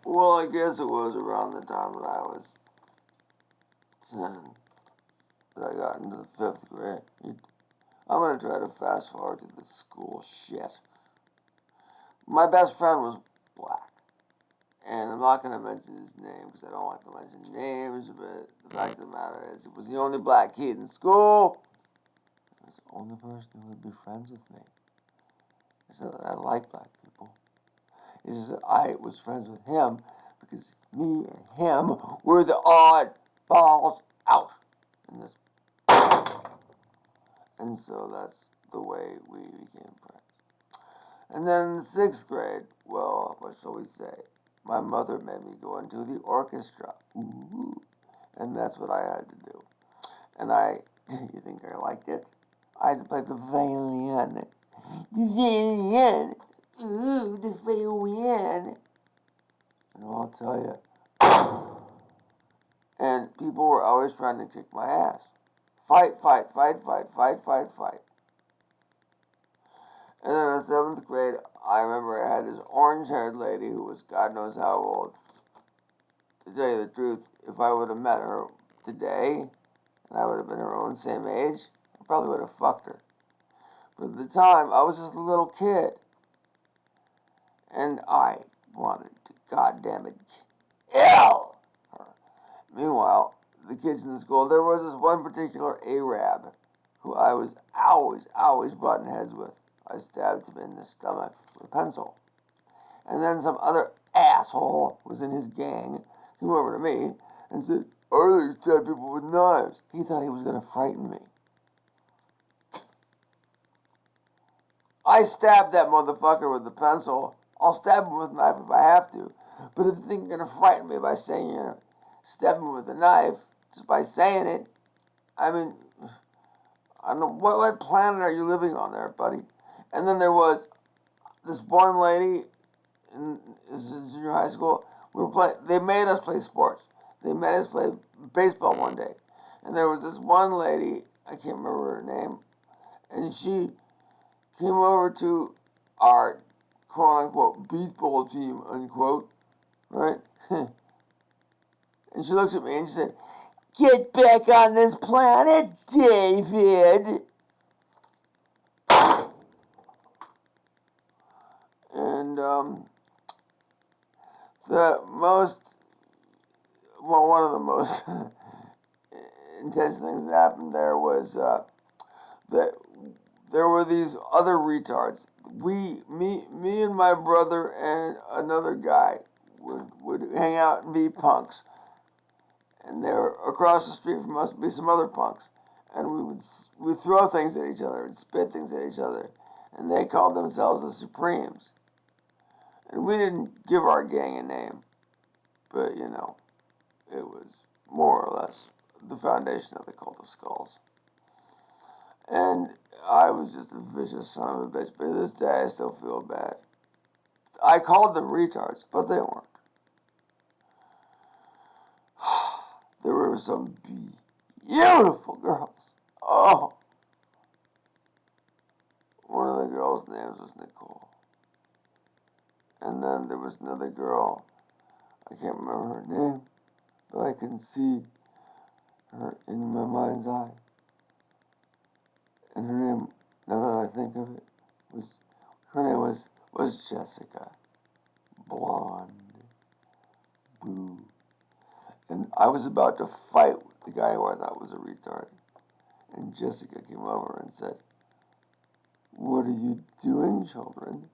Well, I guess it was around the time that I was 10 that I got into the 5th grade. I'm going to try to fast forward to the school shit. My best friend was black. And I'm not going to mention his name because I don't like to mention names, but the fact of the matter is, he was the only black kid in school. He was the only person who would be friends with me. He said that I like black people. He said I was friends with him because me and him were the odd balls out in this. And so that's the way we became friends. And then in the 6th grade, well, what shall we say? My mother made me go into the orchestra. Ooh. And that's what I had to do. And you think I liked it? I had to play the violin. The violin. Ooh, the violin. And I'll tell you. And people were always trying to kick my ass. Fight, fight, fight, fight, fight, fight, fight. And then in the 7th grade, I remember I had this orange-haired lady who was God knows how old. To tell you the truth, if I would have met her today, and I would have been her own same age, I probably would have fucked her. But at the time, I was just a little kid. And I wanted to, goddammit, kill her. Meanwhile, the kids in the school, there was this one particular Arab who I was always butting heads with. I stabbed him in the stomach with a pencil. And then some other asshole who was in his gang came over to me and said, I really stab people with knives. He thought he was going to frighten me. I stabbed that motherfucker with the pencil. I'll stab him with a knife if I have to. But if you think you're going to frighten me by saying you're going to stab him with a knife, just by saying it, I mean, I don't know, what planet are you living on there, buddy? And then there was this one lady in junior high school. They made us play sports. They made us play baseball one day. And there was this one lady, I can't remember her name, and she came over to our quote-unquote beatball team, unquote, right? And she looked at me and she said, get back on this planet, David. And one of the most intense things that happened there was that there were these other retards. Me and my brother and another guy would hang out and be punks. And there across the street from us would be some other punks. And we'd throw things at each other and spit things at each other. And they called themselves the Supremes. And we didn't give our gang a name. But, you know, it was more or less the foundation of the Cult of Skulls. And I was just a vicious son of a bitch. But to this day, I still feel bad. I called them retards, but they weren't. There were some beautiful girls. Oh. One of the girls' names was Nicole. And then there was another girl. I can't remember her name, but I can see her in my mind's eye. And her name, now that I think of it, her name was Jessica. Blonde. Boo. And I was about to fight with the guy who I thought was a retard. And Jessica came over and said, what are you doing, children?